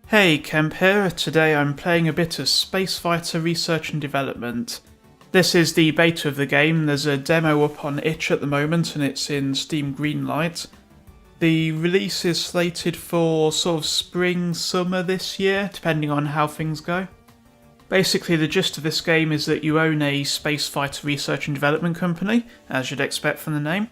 Hey, Kemp here. Today I'm playing a bit of Starfighter Research and Development. This is the beta of the game. There's a demo up on itch at the moment and it's in Steam Greenlight. The release is slated for sort of spring, summer this year, depending on how things go. Basically, the gist of this game is that you own a Starfighter Research and Development company, as you'd expect from the name.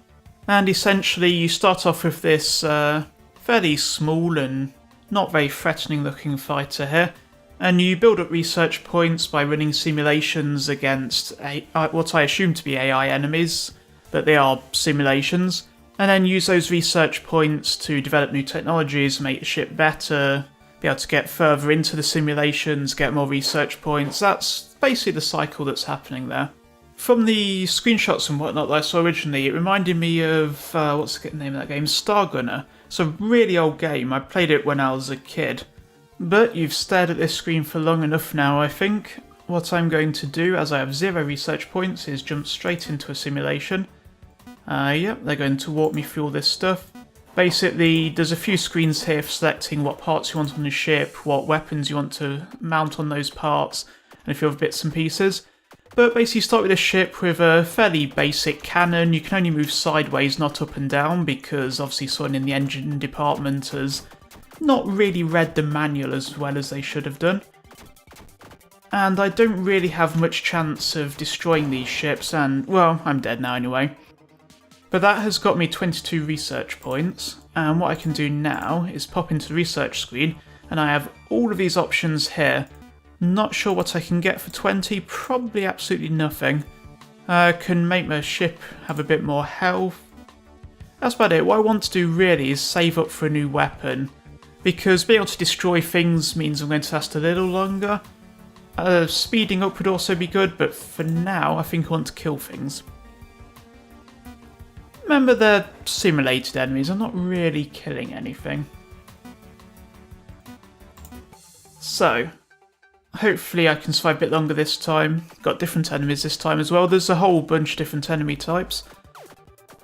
And essentially you start off with this fairly small and not very threatening looking fighter here, and you build up research points by running simulations against what I assume to be AI enemies, but they are simulations, and then use those research points to develop new technologies, make the ship better, be able to get further into the simulations, get more research points. That's basically the cycle that's happening there. From the screenshots and whatnot that I saw originally, it reminded me of, what's the name of that game? Stargunner. It's a really old game. I played it when I was a kid. But you've stared at this screen for long enough now, I think. What I'm going to do, as I have 0 research points, is jump straight into a simulation. Yep, they're going to walk me through all this stuff. Basically, there's a few screens here for selecting what parts you want on the ship, what weapons you want to mount on those parts, and a few other bits and pieces. But basically you start with a ship with a fairly basic cannon. You can only move sideways, not up and down, because obviously someone in the engine department has not really read the manual as well as they should have done. And I don't really have much chance of destroying these ships, and, well, I'm dead now anyway. But that has got me 22 research points, and what I can do now is pop into the research screen, and I have all of these options here. Not sure what I can get for 20, probably absolutely nothing. Can make my ship have a bit more health. That's about it. What I want to do really is save up for a new weapon, because being able to destroy things means I'm going to last a little longer. Speeding up would also be good, but for now I think I want to kill things. Remember, they're simulated enemies, I'm not really killing anything. So, hopefully I can survive a bit longer this time. Got different enemies this time as well. There's a whole bunch of different enemy types.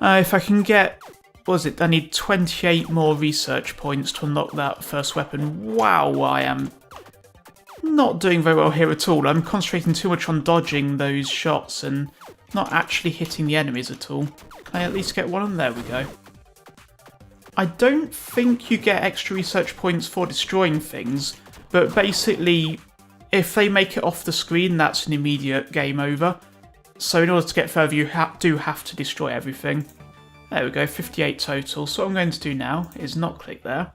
If I can get, what was it, I need 28 more research points to unlock that first weapon. Wow, I am not doing very well here at all. I'm concentrating too much on dodging those shots and not actually hitting the enemies at all. Can I at least get one? And there we go. I don't think you get extra research points for destroying things, but basically if they make it off the screen, that's an immediate game over. So in order to get further, you do have to destroy everything. There we go, 58 total. So what I'm going to do now is not click there.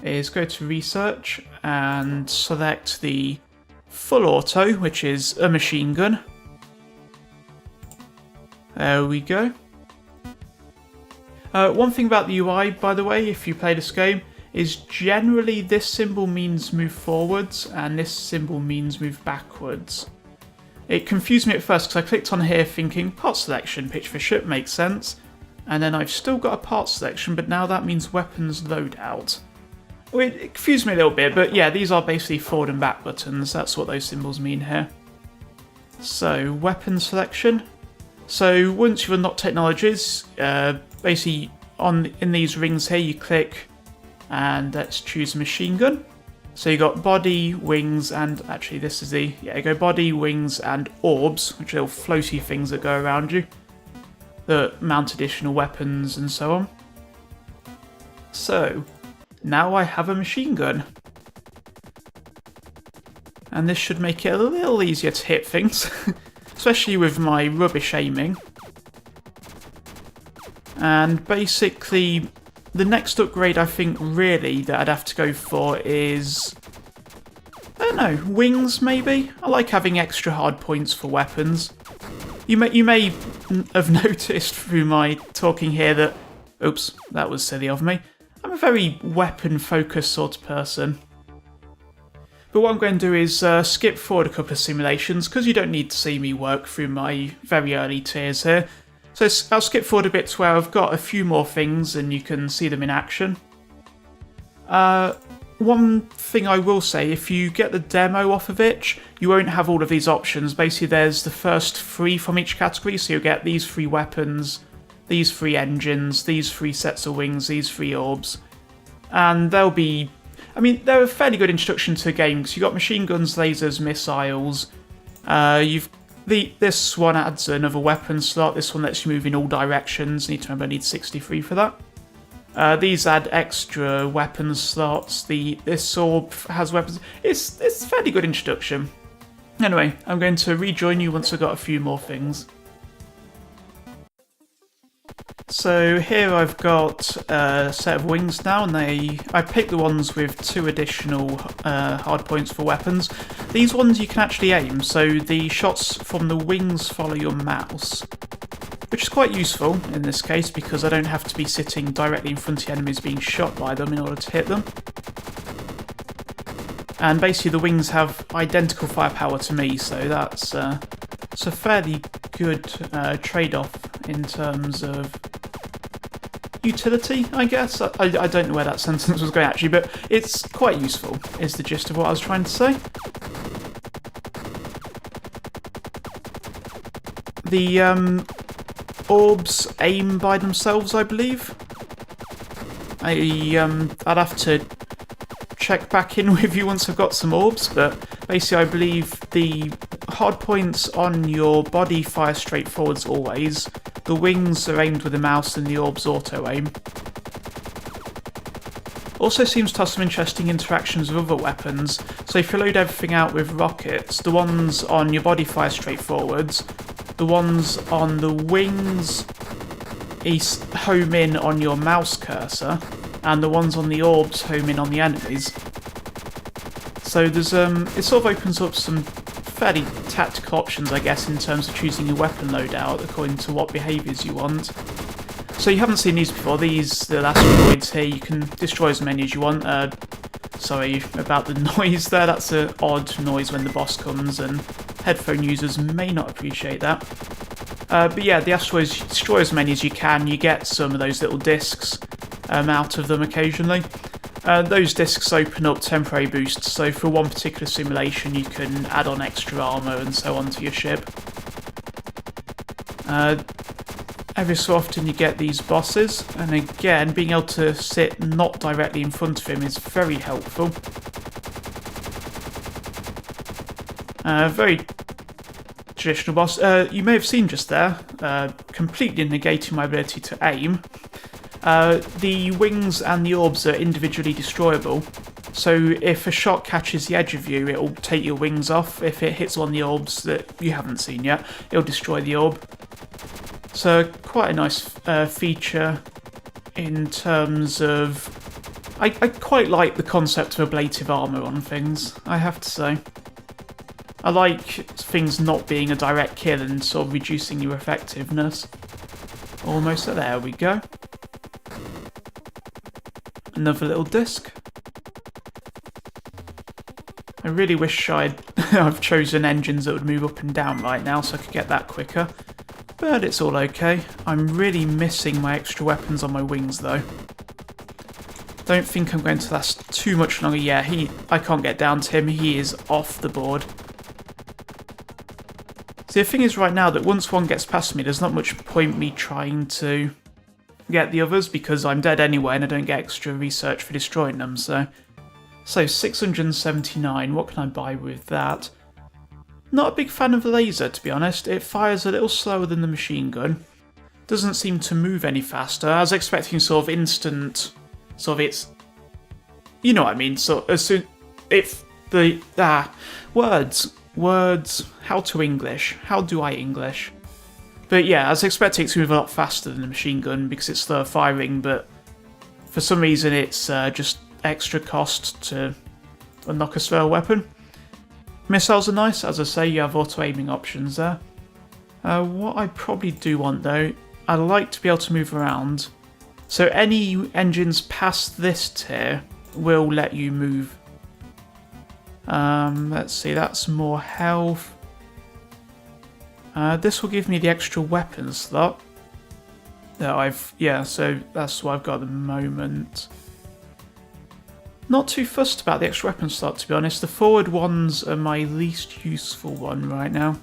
Is go to research and select the full auto, which is a machine gun. There we go. One thing about the UI, by the way, if you play this game, is generally this symbol means move forwards and this symbol means move backwards. It confused me at first because I clicked on here thinking part selection, pitch for ship makes sense, and then I've still got a part selection, but now that means weapons loadout. It confused me a little bit, but yeah, these are basically forward and back buttons, that's what those symbols mean here. So, weapon selection. So once you've unlocked technologies, basically in these rings here you click and let's choose machine gun. So you got body, wings, and actually this is the, you go body, wings, and orbs, which are little floaty things that go around you that mount additional weapons and so on. So now I have a machine gun. And this should make it a little easier to hit things, especially with my rubbish aiming. And basically, the next upgrade I think really that I'd have to go for is, I don't know, wings maybe? I like having extra hard points for weapons. You may have noticed through my talking here that, oops, that was silly of me, I'm a very weapon focused sort of person. But what I'm going to do is skip forward a couple of simulations because you don't need to see me work through my very early tiers here. So I'll skip forward a bit to where I've got a few more things and you can see them in action. One thing I will say, if you get the demo off of itch, you won't have all of these options. Basically there's the first 3 from each category, so you'll get these 3 weapons, these 3 engines, these 3 sets of wings, these 3 orbs. And they'll be I mean, they're a fairly good introduction to the game because you've got machine guns, lasers, missiles. This one adds another weapon slot. This one lets you move in all directions. Need to remember I need 63 for that. These add extra weapon slots. This orb has weapons. It's a fairly good introduction. Anyway, I'm going to rejoin you once I've got a few more things. So here I've got a set of wings now, and I picked the ones with 2 additional hard points for weapons. These ones you can actually aim, so the shots from the wings follow your mouse, which is quite useful in this case because I don't have to be sitting directly in front of the enemies being shot by them in order to hit them. And basically the wings have identical firepower to me, so that's it's a fairly good trade-off in terms of utility, I guess. I don't know where that sentence was going actually, but it's quite useful, is the gist of what I was trying to say. The orbs aim by themselves, I believe. I'd have to check back in with you once I've got some orbs, but basically I believe the hard points on your body fire straight forwards always. The wings are aimed with the mouse and the orbs auto-aim. Also seems to have some interesting interactions with other weapons. So if you load everything out with rockets, the ones on your body fire straight forwards, the ones on the wings home in on your mouse cursor, and the ones on the orbs home in on the enemies. So there's it sort of opens up some fairly tactical options, I guess, in terms of choosing your weapon loadout according to what behaviours you want. So you haven't seen these before. The asteroids here, you can destroy as many as you want. Sorry about the noise there, that's an odd noise when the boss comes, and headphone users may not appreciate that. But yeah, the asteroids, destroy as many as you can. You get some of those little discs out of them occasionally. Those discs open up temporary boosts, so for one particular simulation you can add on extra armour and so on to your ship. Every so often you get these bosses, and again, being able to sit not directly in front of him is very helpful. Very traditional boss. You may have seen just there, completely negating my ability to aim. The wings and the orbs are individually destroyable, so if a shot catches the edge of you, it'll take your wings off. If it hits on the orbs that you haven't seen yet, it'll destroy the orb. So quite a nice feature in terms of... I quite like the concept of ablative armour on things, I have to say. I like things not being a direct kill and sort of reducing your effectiveness. Almost there we go. Another little disc. I really wish I've chosen engines that would move up and down right now so I could get that quicker. But it's all okay. I'm really missing my extra weapons on my wings though. Don't think I'm going to last too much longer. Yeah, I can't get down to him. He is off the board. See, the thing is right now that once one gets past me, there's not much point me trying to get the others because I'm dead anyway and I don't get extra research for destroying them. So 679, what can I buy with that? Not a big fan of the laser, to be honest. It fires a little slower than the machine gun. Doesn't seem to move any faster. I was expecting sort of instant, sort of it's... You know what I mean, so as soon... If the... Words, how to English, how do I English? But yeah, I was expecting it to move a lot faster than the machine gun because it's slower firing, but for some reason it's just extra cost to unlock a slower weapon. Missiles are nice, as I say, you have auto-aiming options there. What I probably do want though, I'd like to be able to move around. So any engines past this tier will let you move. Let's see, that's more health. This will give me the extra weapon slot that so that's what I've got at the moment. Not too fussed about the extra weapon slot, to be honest. The forward ones are my least useful one right now.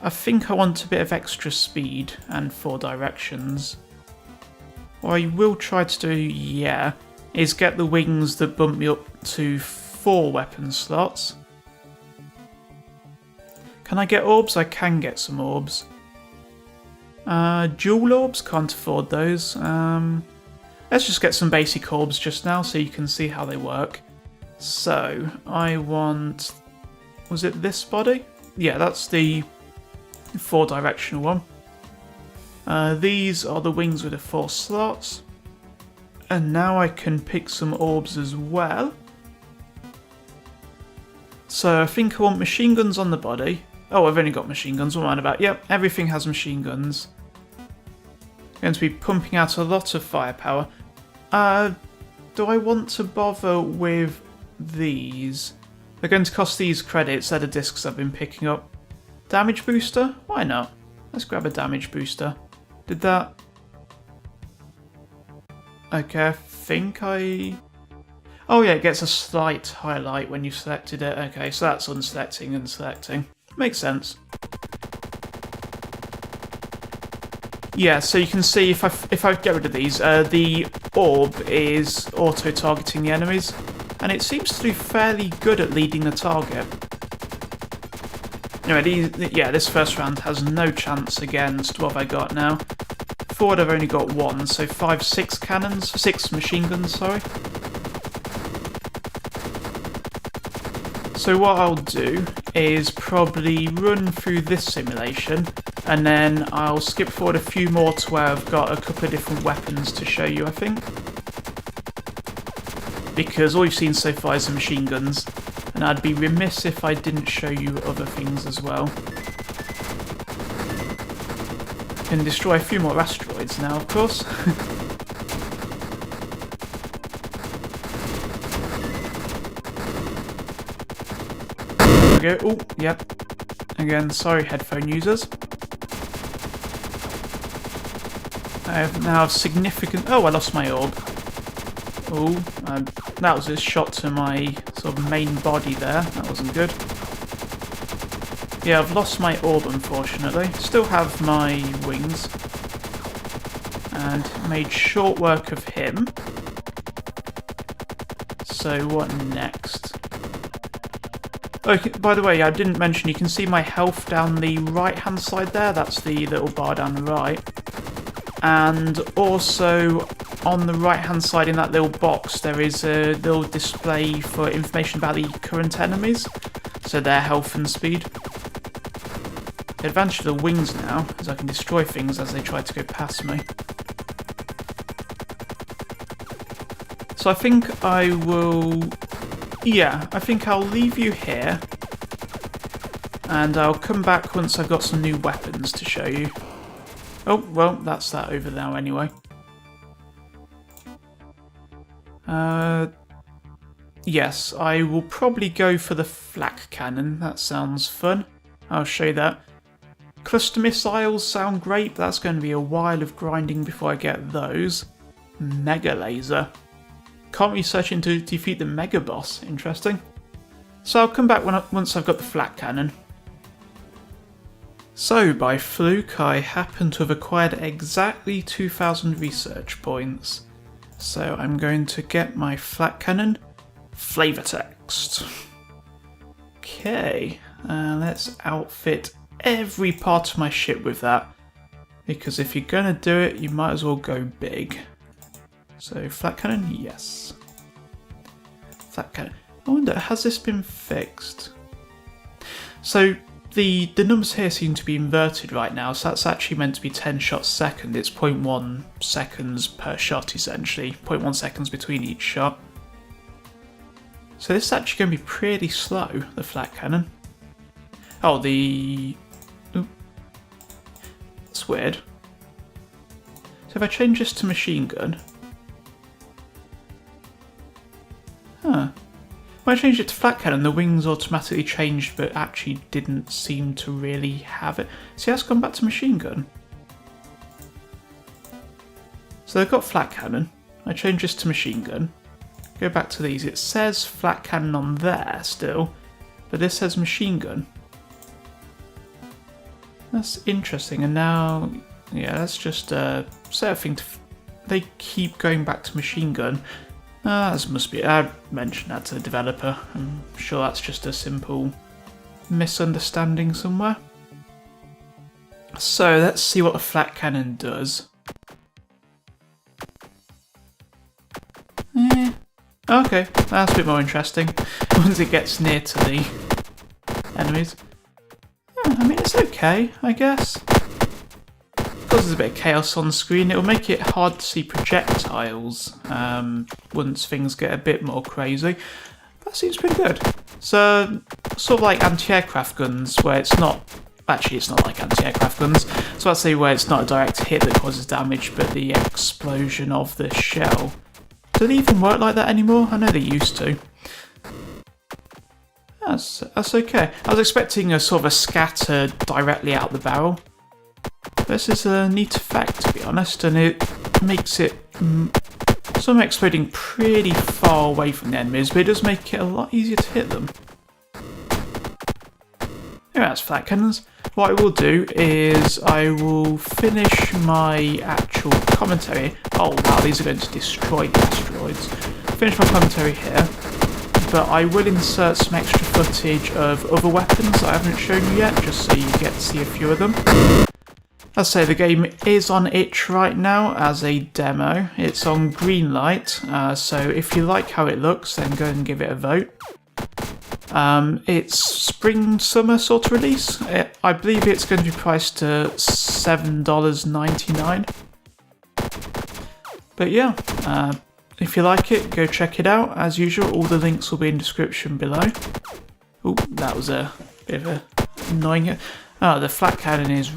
I think I want a bit of extra speed and 4 directions. What I will try to do, is get the wings that bump me up to 4 weapon slots. Can I get orbs? I can get some orbs. Dual orbs? Can't afford those. Let's just get some basic orbs just now so you can see how they work. So, I want... Was it this body? Yeah, that's the 4-directional one. These are the wings with the 4 slots. And now I can pick some orbs as well. So I think I want machine guns on the body. Oh, I've only got machine guns, what am I on about? Yep, everything has machine guns. Going to be pumping out a lot of firepower. Do I want to bother with these? They're going to cost these credits. They're the discs I've been picking up. Damage booster? Why not? Let's grab a damage booster. Did that... Okay, I think I... Oh yeah, it gets a slight highlight when you've selected it. Okay, so that's unselecting and selecting. Makes sense. Yeah, so you can see if I get rid of these, the orb is auto-targeting the enemies, and it seems to do fairly good at leading the target. Anyway, this first round has no chance against what have I got now. Forward I've only got 1, so 6 cannons, 6 machine guns, sorry. So what I'll do is probably run through this simulation, and then I'll skip forward a few more to where I've got a couple of different weapons to show you, I think. Because all you've seen so far is the machine guns, and I'd be remiss if I didn't show you other things as well. Can destroy a few more asteroids now, of course. There we go. Oh, yep. Again, sorry headphone users. I have now significant... Oh, I lost my orb. Oh, that was a shot to my sort of main body there. That wasn't good. Yeah, I've lost my orb, unfortunately. Still have my wings. And made short work of him. So what next? Oh, by the way, I didn't mention, you can see my health down the right-hand side there. That's the little bar down the right. And also, on the right-hand side in that little box, there is a little display for information about the current enemies. So their health and speed. The advantage of the wings now is I can destroy things as they try to go past me. So I think I will... Yeah, I think I'll leave you here. And I'll come back once I've got some new weapons to show you. Oh, well, that's that over now anyway. Yes, I will probably go for the flak cannon. That sounds fun. I'll show you that. Cluster missiles sound great, but that's going to be a while of grinding before I get those. Mega laser. Can't research into defeat the mega boss. Interesting. So I'll come back once I've got the flak cannon. So, by fluke, I happen to have acquired exactly 2,000 research points. So I'm going to get my flak cannon. Flavor text. Okay, let's outfit every part of my ship with that. Because if you're going to do it, you might as well go big. So, flak cannon, yes. Flak cannon. I wonder, has this been fixed? So, the numbers here seem to be inverted right now, so that's actually meant to be 10 shots a second. It's 0.1 seconds per shot, essentially. 0.1 seconds between each shot. So this is actually going to be pretty slow, the flak cannon. Oh, the... Oop. That's weird. So if I change this to machine gun... Huh. When I changed it to flak cannon, the wings automatically changed, but actually didn't seem to really have it. See, that's gone back to machine gun. So they've got flak cannon. I change this to machine gun. Go back to these. It says flak cannon on there still, but this says machine gun. That's interesting. And now, yeah, that's just set a thing to... They keep going back to machine gun. This must be... I mentioned that to the developer. I'm sure that's just a simple misunderstanding somewhere. So let's see what the flat cannon does. Okay, that's a bit more interesting once it gets near to the enemies. I mean, it's okay, I guess. Because there's a bit of chaos on the screen, it'll make it hard to see projectiles once things get a bit more crazy. That seems pretty good. So, sort of like anti-aircraft guns, where it's not... Actually, it's not like anti-aircraft guns. So I'd say where it's not a direct hit that causes damage, but the explosion of the shell. Do they even work like that anymore? I know they used to. That's okay. I was expecting a sort of a scatter directly out the barrel. This is a neat effect, to be honest, and it makes it some exploding pretty far away from the enemies, but it does make it a lot easier to hit them. Anyway, that's flat cannons. What I will do is I will finish my actual commentary. Oh wow, these are going to destroy the asteroids. Finish my commentary here, but I will insert some extra footage of other weapons that I haven't shown you yet, just so you get to see a few of them. As I say, the game is on itch right now as a demo. It's on Greenlight, so if you like how it looks, then go and give it a vote. It's spring-summer sort of release. I believe it's going to be priced to $7.99. But yeah, if you like it, go check it out. As usual, all the links will be in the description below. Oh, that was a bit of a annoying... Oh, the flat cannon is...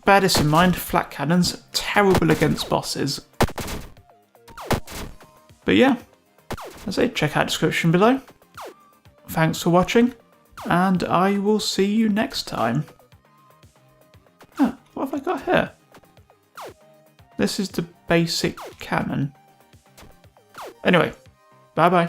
Bear this in mind, flat cannons, terrible against bosses. But yeah, as I say, check out the description below. Thanks for watching, and I will see you next time. What have I got here? This is the basic cannon. Anyway, bye bye.